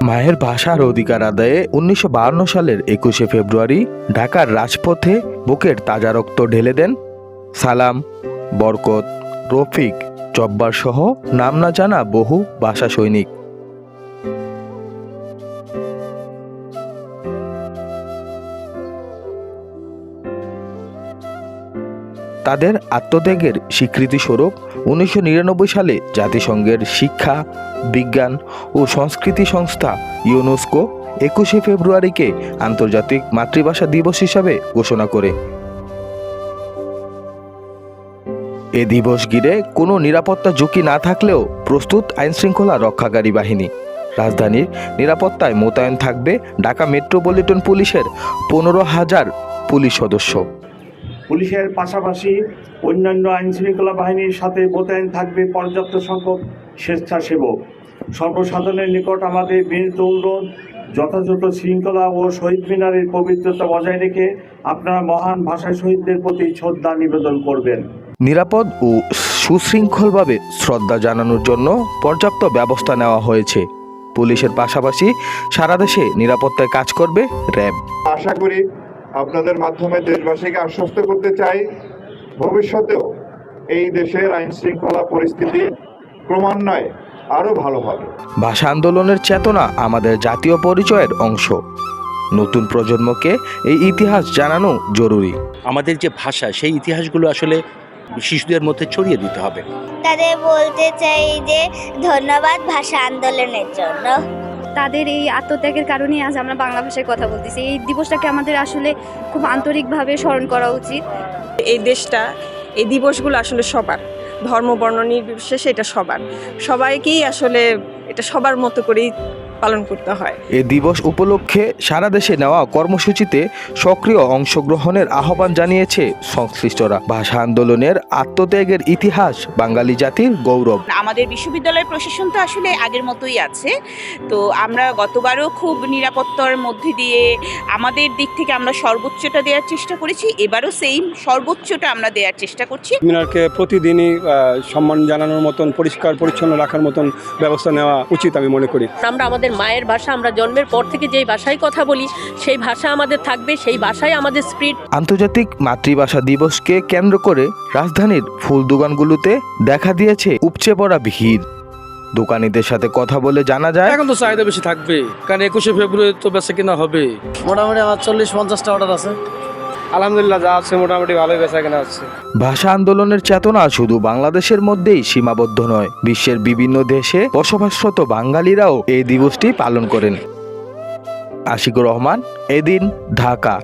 মায়ের ভাষার অধিকার আদায়ে ১৯৫২ সালের ২১শে ফেব্রুয়ারি ঢাকার রাজপথে বুকের তাজা রক্ত ঢেলে দেন সালাম, বরকত, রফিক, জব্বার সহ নাম না জানা বহু ভাষা সৈনিক। তাদের আত্মত্যাগের স্বীকৃতিস্বরূপ ১৯৯৯ সালে জাতিসংঘের শিক্ষা, বিজ্ঞান ও সংস্কৃতি সংস্থা ইউনেস্কো ২১শে ফেব্রুয়ারিকে আন্তর্জাতিক মাতৃভাষা দিবস হিসাবে ঘোষণা করে। এ দিবস ঘিরে কোনো নিরাপত্তা ঝুঁকি না থাকলেও প্রস্তুত আইনশৃঙ্খলা রক্ষাকারী বাহিনী। রাজধানীর নিরাপত্তায় মোতায়েন থাকবে ঢাকা মেট্রোপলিটন পুলিশের ১৫,০০০ পুলিশ সদস্য। পুলিশের পাশাপাশি অন্যান্য আইনশৃঙ্খলা বাহিনীর সাথে মোতায়েন থাকবে পর্যাপ্ত সংখ্যক স্বেচ্ছাসেবক। সর্বসাধারণের নিকট আমাদের বিনীত অনুরোধ, যথাযথ শৃঙ্খলা ও শহীদ মিনারের পবিত্রতা বজায় রেখে আপনারা মহান ভাষা শহীদদের প্রতি শ্রদ্ধা নিবেদন করবেন। নিরাপদ ও সুশৃঙ্খলভাবে শ্রদ্ধা জানানোর জন্য পর্যাপ্ত ব্যবস্থা নেওয়া হয়েছে। পুলিশের পাশাপাশি সারা দেশে নিরাপত্তায় কাজ করবে র্যাব। আশা করি আপনাদের মাধ্যমে দেশবাসীকে আশ্বস্ত করতে চাই, ভবিষ্যতেও এই দেশের আইন শৃঙ্খলা পরিস্থিতি ক্রমান্বয়ে আরো ভালো হবে। ভাষা আন্দোলনের চেতনা আমাদের জাতীয় পরিচয়ের অংশ। নতুন প্রজন্মকে এই ইতিহাস জানানো জরুরি। আমাদের যে ভাষা, সেই ইতিহাসগুলো আসলে শিশুদের মধ্যে ছড়িয়ে দিতে হবে। তাদের বলতে চাই যে ধন্যবাদ ভাষা আন্দোলনের জন্য। তাদের এই আত্মত্যাগের কারণে আজ আমরা বাংলা ভাষায় কথা বলতেছি। এই দিবসটাকে আমাদের আসলে খুব আন্তরিকভাবে স্মরণ করা উচিত। এই দেশটা, এই দিবসগুলো আসলে সবার, ধর্ম বর্ণ নির্বিশেষে এটা সবাইকেই আসলে এটা সবার মতো করেই পালন করতে হয়। এ দিবস উপলক্ষে সারা দেশে নেওয়া কর্মসূচিতে সক্রিয় অংশগ্রহণের আহ্বান জানিয়েছে সংশ্লিষ্টরা। ভাষা আন্দোলনের আত্মত্যাগের ইতিহাস বাঙালি জাতির গৌরব। আমাদের বিশ্ববিদ্যালয়ের প্রশাসন তো আসলে আগের মতোই আছে। তো আমরা গতবারও খুব নিরাপত্তার মধ্যে দিয়ে আমাদের দিক থেকে আমরা সর্বোচ্চটা দেওয়ার চেষ্টা করেছি, এবারও সেইম সর্বোচ্চটা আমরা দেওয়ার চেষ্টা করছি। মিনারকে প্রতিদিনই সম্মান জানানোর মতন, পরিষ্কার পরিচ্ছন্ন রাখার মতন ব্যবস্থা নেওয়া উচিত আমি মনে করি। আমরা আমাদের মায়ের ভাষা, আমরা জন্মের পর থেকে যেই ভাষায় কথা বলি সেই ভাষা আমাদের থাকবে, সেই ভাষায় আমাদের স্পিরিট। আন্তর্জাতিক মাতৃভাষা দিবসকে কেন্দ্র করে রাজধানীর ফুল দোকানগুলোতে দেখা দিয়েছে উপচে পড়া ভিড়। দোকানীদের সাথে কথা বলে জানা যায়, এখন তো চাহিদা বেশি থাকবে, কারণ ২১শে ফেব্রুয়ারি তো বেচা কিনা হবে। মোটামুটি আমার ৪০-৫০টা অর্ডার আছে। আলহামদুলিল্লাহ, যা আছে মোটামুটি ভালোই বেচা কেনা আছে। ভাষা আন্দোলনের চেতনা শুধু বাংলাদেশের মধ্যেই সীমাবদ্ধ নয়, বিশ্বের বিভিন্ন দেশে বসবাসরত বাঙালিরাও এই দিবসটি পালন করেন। আশিকুর রহমান, এদিন, ঢাকা।